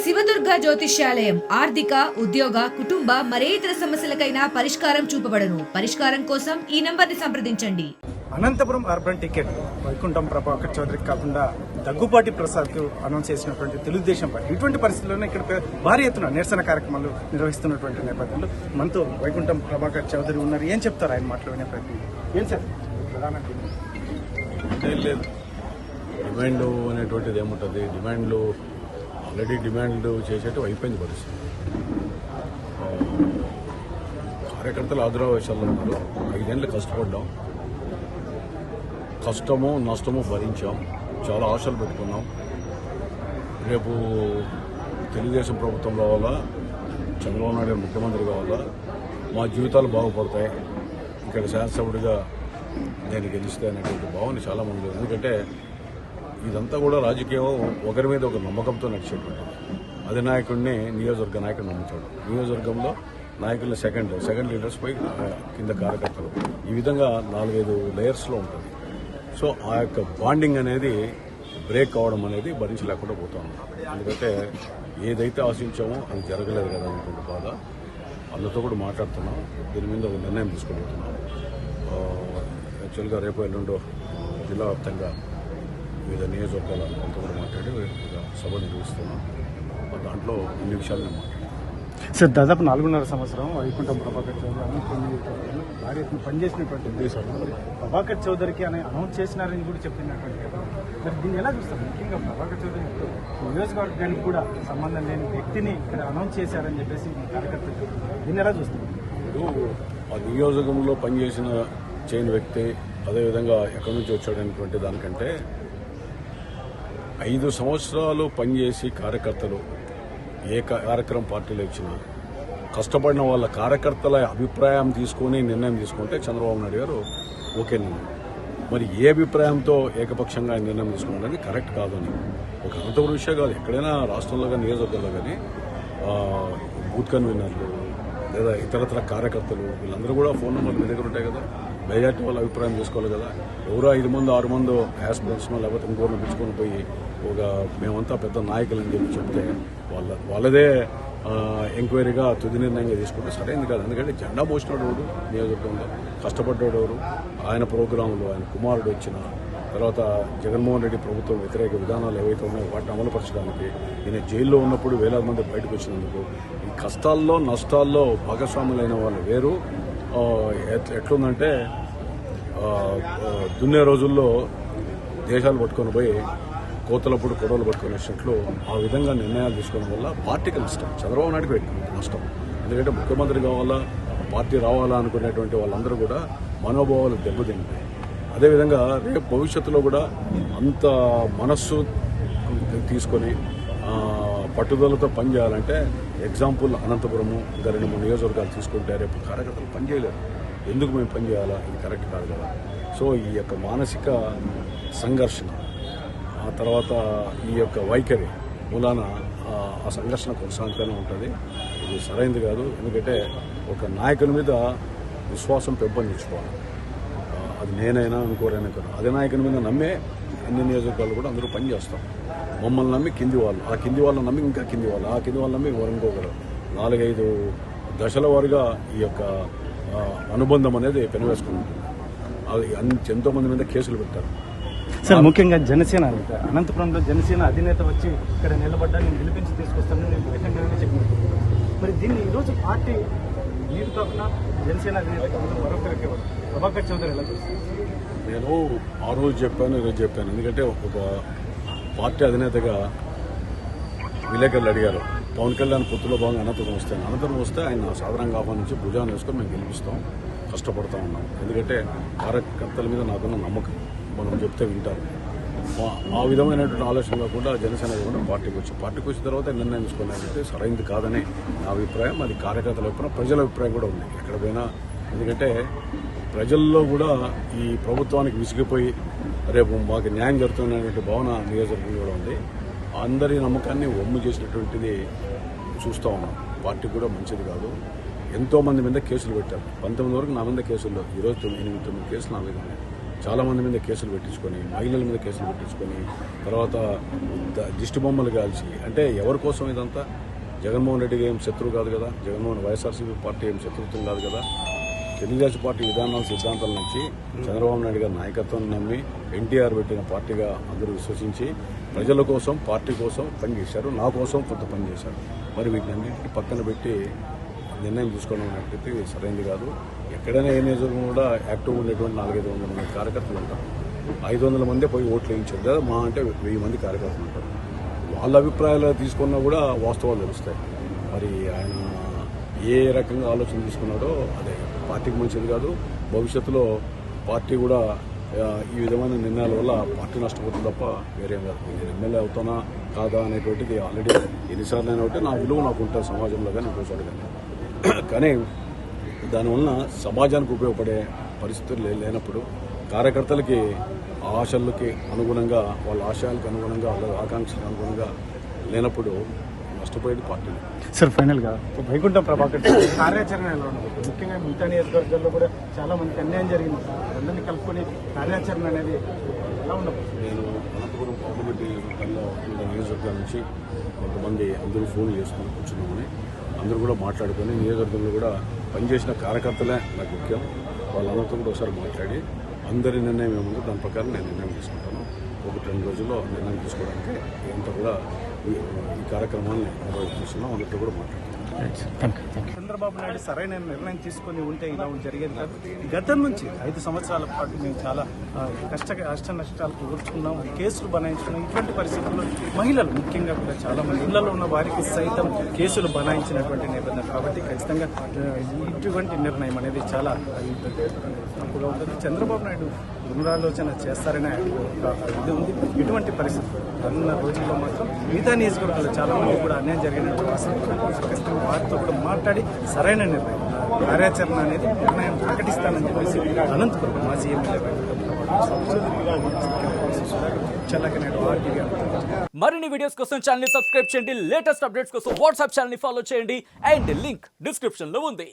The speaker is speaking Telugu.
శివదుర్గ జ్యోతిష్యాలయం ఆర్థిక, ఉద్యోగ, కుటుంబ మరే ఇతర సమస్యలకైనా పరిష్కారం చూపబడను. పరిష్కారం కోసం ఈ నంబర్ని సంప్రదించండి. అనంతపురం అర్బన్ టికెట్ వైకుంఠం ప్రభాకర్ చౌదరికి కాకుండా దగ్గుపాటి ప్రసాద్కు అనౌన్స్ చేసినటువంటి తెలుగుదేశం పార్టీ ఇటువంటి పరిస్థితుల్లోనే ఇక్కడ భారీ ఎత్తున నిరసన కార్యక్రమాలు నిర్వహిస్తున్నటువంటి నేపథ్యంలో మనతో వైకుంఠం ప్రభాకర్ చౌదరి ఉన్నారు. ఏం చెప్తారు ఆయన మాటలు వినే ప్రయత్నం? ఏం సార్ ప్రధాన లేదు, డిమాండ్ అనేటువంటిది ఏముంటుంది? డిమాండ్లు ఆల్రెడీ డిమాండ్ చేసేట్టు అయిపోయింది పరిస్థితి. కార్యకర్తలు ఆగ్రహవేశాల్లో ఉన్నారు. 5 ఏళ్ళు కష్టపడ్డాం, కష్టము నష్టము భరించాం, చాలా ఆశలు పెట్టుకున్నాం. రేపు తెలుగుదేశం ప్రభుత్వం కావాలా, చంద్రబాబు నాయుడు ముఖ్యమంత్రి కావాలా, మా జీవితాలు బాగుపడతాయి, ఇక్కడ శాసనసభ్యుడిగా నేను గెలిస్తే అనేటువంటి భావన చాలామంది. ఎందుకంటే ఇదంతా కూడా రాజకీయం ఒకరి మీద ఒక నమ్మకంతో నడిచేటువంటి అధినాయకుడిని నియోజకవర్గ నాయకుడు నమ్ముతాడు. నియోజకవర్గంలో నాయకుల సెకండ్ లీడర్స్ పై కింద కార్యకర్తలు, ఈ విధంగా 4-5 లేయర్స్లో ఉంటుంది. సో ఆ యొక్క బాండింగ్ అనేది బ్రేక్ కావడం అనేది భరించలేకుండా పోతా ఉన్నాం. ఎందుకంటే ఏదైతే ఆశించామో అది జరగలేదు కదా అనేటువంటి బాధ. వాళ్ళతో కూడా మాట్లాడుతున్నాం, దీని మీద ఒక నిర్ణయం తీసుకోబోతున్నాం. యాక్చువల్గా రేపు ఎల్లుండో జిల్లా వ్యాప్తంగా వివిధ నియోజకవర్గాల అంతా కూడా మాట్లాడి ఒక సభ నిర్వహిస్తున్నాం. దాంట్లో అన్ని విషయాలు నేను మాట్లాడుతున్నాను. సార్, దాదాపు 4.5 సంవత్సరం వైకుంఠం ప్రభాకర్ చౌదరి భారీ ఎత్తున పనిచేసినటువంటి ప్రభాకర్ చౌదరికి అని అనౌన్స్ చేసినారని కూడా చెప్పినటువంటి మరి దీన్ని ఎలా చూస్తారు? ముఖ్యంగా ప్రభాకర్ చౌదరి నియోజకవర్గానికి కూడా సంబంధం లేని వ్యక్తిని ఇక్కడ అనౌన్స్ చేశారని చెప్పేసి కార్యకర్తలు దీన్ని ఎలా చూస్తారు? ఆ నియోజకంలో పనిచేసిన చేయని వ్యక్తి అదేవిధంగా ఎక్కడి నుంచి వచ్చాడనేటువంటి దానికంటే 5 సంవత్సరాలు పనిచేసి కార్యకర్తలు ఏ కార్యక్రమం పార్టీలో ఇచ్చినా కష్టపడిన వాళ్ళ కార్యకర్తల అభిప్రాయం తీసుకుని నిర్ణయం తీసుకుంటే చంద్రబాబు నాయుడు గారు ఓకేనండి. మరి ఏ అభిప్రాయంతో ఏకపక్షంగా ఆయన నిర్ణయం తీసుకున్నాడని కరెక్ట్ కాదని ఒక అనంతపురం విషయం కాదు, ఎక్కడైనా రాష్ట్రంలో కానీ నియోజకవర్గంలో కానీ బూత్ కన్వీనర్లు లేదా ఇతరత్ర కార్యకర్తలు వీళ్ళందరూ కూడా ఫోన్ నెంబర్లు మీ దగ్గర ఉంటాయి కదా, మెజార్టీ వాళ్ళ అభిప్రాయం తీసుకోవాలి కదా. ఎవరో 5 మంది 6 మంది యాస్పిరెంట్స్నో లేకపోతే ఇంకోరిని పిలుచుకొని పోయి ఒక మేమంతా పెద్ద నాయకులు అని చెప్పి చెప్తే వాళ్ళదే ఎంక్వైరీగా తుది నిర్ణయంగా తీసుకుంటే సరైనది కాదు. ఎందుకంటే జెండా పోసినోడు నియోజకవర్గంలో కష్టపడ్డాడు, ఆయన ప్రోగ్రాంలు ఆయన కుమారుడు వచ్చిన తర్వాత జగన్మోహన్ రెడ్డి ప్రభుత్వం వ్యతిరేక విధానాలు ఏవైతే ఉన్నాయో వాటిని అమలుపరచడానికి ఈయన జైల్లో ఉన్నప్పుడు వేలాది మంది బయటకు వచ్చినందుకు ఈ కష్టాల్లో నష్టాల్లో భాగస్వాములైన వాళ్ళు వేరు. ఎట్లుందంటే దున్నే రోజుల్లో దేశాలు పట్టుకొని పోయి కోతలప్పుడు గొడవలు పట్టుకొని వచ్చినట్లు ఆ విధంగా నిర్ణయాలు తీసుకోవడం వల్ల పార్టీకి నష్టం, చంద్రబాబు నాయుడుకి నష్టం. ఎందుకంటే ముఖ్యమంత్రి కావాలా, పార్టీ రావాలా అనుకునేటువంటి వాళ్ళందరూ కూడా మనోభావాలు దెబ్బతింటాయి. అదేవిధంగా రేపు భవిష్యత్తులో కూడా అంత మనస్సు తీసుకొని పట్టుదలతో పనిచేయాలంటే ఎగ్జాంపుల్ అనంతపురము ఇంకా 2-3 నియోజకవర్గాలు తీసుకుంటే రేపు కార్యకర్తలు పనిచేయలేరు. ఎందుకు మేము పనిచేయాలా? ఇది కరెక్ట్ కాదు కదా. సో ఈ యొక్క మానసిక సంఘర్షణ ఆ తర్వాత ఈ యొక్క వైఖరి మూలాన ఆ సంఘర్షణ కొనసాగుతూనే ఉంటుంది. ఇది సరైనది కాదు. ఎందుకంటే ఒక నాయకుని మీద విశ్వాసం పెంపొందించుకోవాలి. అది నేనైనా ఇంకోరైనా కదా, అదే నాయకుని మీద నమ్మే అన్ని నియోజకవర్గాలు కూడా అందరూ పనిచేస్తాం. మమ్మల్ని నమ్మి కింది వాళ్ళు, ఆ కింది వాళ్ళని నమ్మి ఇంకా కింది వాళ్ళు, ఆ కింది వాళ్ళని నమ్మి ఇంకోగలరు. 4-5 దశల వారుగా ఈ యొక్క అనుబంధం అనేది పెనవేసుకుంటుంది. అది ఎంతోమంది మీద కేసులు పెట్టారు. సార్, ముఖ్యంగా జనసేన అనంతపురంలో జనసేన అధినేత వచ్చి ఇక్కడ నిలబడ్డా నేను గెలిపించి తీసుకొస్తానని నేను బహిరంగంగానే చెప్పినట్టు మరి దీన్ని ఈరోజు పార్టీ మీరు కాకుండా జనసేన అధినేత మరొకరికి ప్రభాకర్ చౌదరి ఎలా చూస్తారు? నేను ఆ రోజు చెప్పాను, ఈరోజు చెప్పాను. ఎందుకంటే ఒక పార్టీ అధినేతగా విలేకరులు అడిగారు, పవన్ కళ్యాణ్ పొత్తులో భాగంగా అనంతపురం వస్తే ఆయన సాధారణంగా ఆహ్వానించి భుజాన్ని వేసుకొని మేము గెలిపిస్తాం, కష్టపడతా ఉన్నాం. ఎందుకంటే కార్యకర్తల మీద నాకున్న నమ్మకం, మనం చెప్తే వింటారు. ఆ విధమైనటువంటి ఆలోచన కాకుండా జనసేన కూడా పార్టీకి వచ్చిన తర్వాత నిర్ణయం తీసుకున్నారంటే సరైనది కాదని నా అభిప్రాయం. అది కార్యకర్తల అభిప్రాయం, ప్రజల అభిప్రాయం కూడా ఉంది ఎక్కడ పోయినా. ఎందుకంటే ప్రజల్లో కూడా ఈ ప్రభుత్వానికి విసిగిపోయి రేపు మాకు న్యాయం జరుగుతున్నటువంటి భావన నియోజకవర్గం కూడా ఉంది. అందరి నమ్మకాన్ని వమ్ము చేసినటువంటిది చూస్తూ ఉన్నాం. పార్టీ కూడా మంచిది కాదు. ఎంతోమంది మీద కేసులు పెట్టారు. 19 వరకు నా మీద కేసుల్లో, ఈరోజు 8-9 కేసులు నా మీద ఉన్నాయి. చాలామంది మీద కేసులు పెట్టించుకొని, మహిళల మీద కేసులు పెట్టించుకొని, తర్వాత దిష్టి బొమ్మలు కాల్చి, అంటే ఎవరి కోసం ఇదంతా? జగన్మోహన్ రెడ్డికి ఏం శత్రువు కాదు కదా, వైఎస్ఆర్సీపీ పార్టీ ఏం శత్రుత్వం కాదు కదా. తెలుగుదేశం పార్టీ విధానాల సిద్ధాంతాల నుంచి చంద్రబాబు నాయుడు గారి నాయకత్వాన్ని నమ్మి ఎన్టీఆర్ పెట్టిన పార్టీగా అందరూ విశ్వసించి ప్రజల కోసం, పార్టీ కోసం పనిచేశారు. నా కోసం కొంత పనిచేశారు. మరి వీటినన్నింటినీ పక్కన పెట్టి నిర్ణయం తీసుకోవడం అనేది సరైనది కాదు. ఎక్కడైనా ఏ నియోజకవర్గం కూడా యాక్టివ్గా ఉండేటువంటి 400-500 మంది కార్యకర్తలు ఉంటారు. 500 మందే పోయి ఓట్లు వేయించారు కదా, మా అంటే 1000 మంది కార్యకర్తలు ఉంటారు. వాళ్ళ అభిప్రాయాలు తీసుకున్నా కూడా వాస్తవాలు తెలుస్తాయి. మరి ఆయన ఏ రకంగా ఆలోచన తీసుకున్నాడో అదే పార్టీకి మంచిది కాదు. భవిష్యత్తులో పార్టీ కూడా ఈ విధమైన నిర్ణయాల వల్ల పార్టీ నష్టపోతుంది తప్ప వేరేం కాదు. నేను ఎమ్మెల్యే అవుతానా కాదా అనేటువంటిది ఆల్రెడీ ఎన్నిసార్లు అయినా ఒకటి నా విలువ నాకు ఉంటుంది సమాజంలో కానీ ఇంకోసారి కానీ దానివల్ల సమాజానికి ఉపయోగపడే పరిస్థితులు లేనప్పుడు, కార్యకర్తలకి ఆశలకి అనుగుణంగా, వాళ్ళ ఆశయాలకు అనుగుణంగా, వాళ్ళ ఆకాంక్షలకు అనుగుణంగా లేనప్పుడు నష్టపోయేది పార్టీ. సార్ ఫైనల్గా వైకుంఠం ప్రభాకర్ కార్యాచరణ ఎలా ఉండదు? ముఖ్యంగా మిగతా నియోజకవర్గాల్లో కూడా చాలా మందికి అన్యాయం జరిగింది. అందరినీ కలుపుకొని కార్యాచరణ అనేది ఎలా ఉండదు? నేను అనంతపురం పార్లమెంట్ నియోజకవర్గాల నుంచి కొంతమంది అందరూ ఫోన్ చేసుకుని కూర్చున్నామని, అందరూ కూడా మాట్లాడుకొని నియోజకవర్గంలో కూడా పనిచేసిన కార్యకర్తలే నాకు ముఖ్యం. వాళ్ళందరితో కూడా ఒకసారి మాట్లాడి అందరి నిర్ణయం ఏముందో దాని ప్రకారం నేను నిర్ణయం తీసుకుంటాను. 1-2 రోజుల్లో నిర్ణయం తీసుకోవడానికి అంతా కూడా ఈ కార్యక్రమాన్ని నిర్వహిస్తున్నాం. అందరితో కూడా మాట్లాడుతున్నాం. చంద్రబాబు నాయుడు సరైన నిర్ణయం తీసుకొని ఉంటే ఇలా జరిగేది కాదు. గతం నుంచి 5 సంవత్సరాల పాటు మేము చాలా కష్ట నష్టాలు కూర్చున్నాం, కేసులు బనాయించుకున్నాం. ఇటువంటి పరిస్థితుల్లో మహిళలు ముఖ్యంగా కూడా చాలా మంది ఇళ్లలో ఉన్న వారికి సైతం కేసులు బనాయించినటువంటి నిబంధన. కాబట్టి ఖచ్చితంగా ఇటువంటి నిర్ణయం అనేది చాలా తప్పుగా ఉంటుంది. చంద్రబాబు నాయుడు పునరాలోచన చేస్తారనే ఇది ఉంది. ఇటువంటి పరిస్థితులు రానున్న రోజుల్లో మాత్రం మిగతా నియోజకవర్గాల్లో చాలా మంది కూడా అన్యాయం జరిగినటువంటి వారితో కూడా మాట్లాడి సరైన నిర్ణయం, కార్యాచరణ అనేది నిర్ణయం ప్రకటిస్తానని చెప్పేసి అనంతపురం మాజీ ఎమ్మెల్యే మరిన్ని వీడియోస్ కోసం ఛానల్ ని సబ్స్క్రైబ్ చేయండి. లేటెస్ట్ అప్డేట్స్ కోసం వాట్సాప్ ఛానల్ ని ఫాలో చేయండి. అండ్ లింక్ డిస్క్రిప్షన్ లో ఉంది.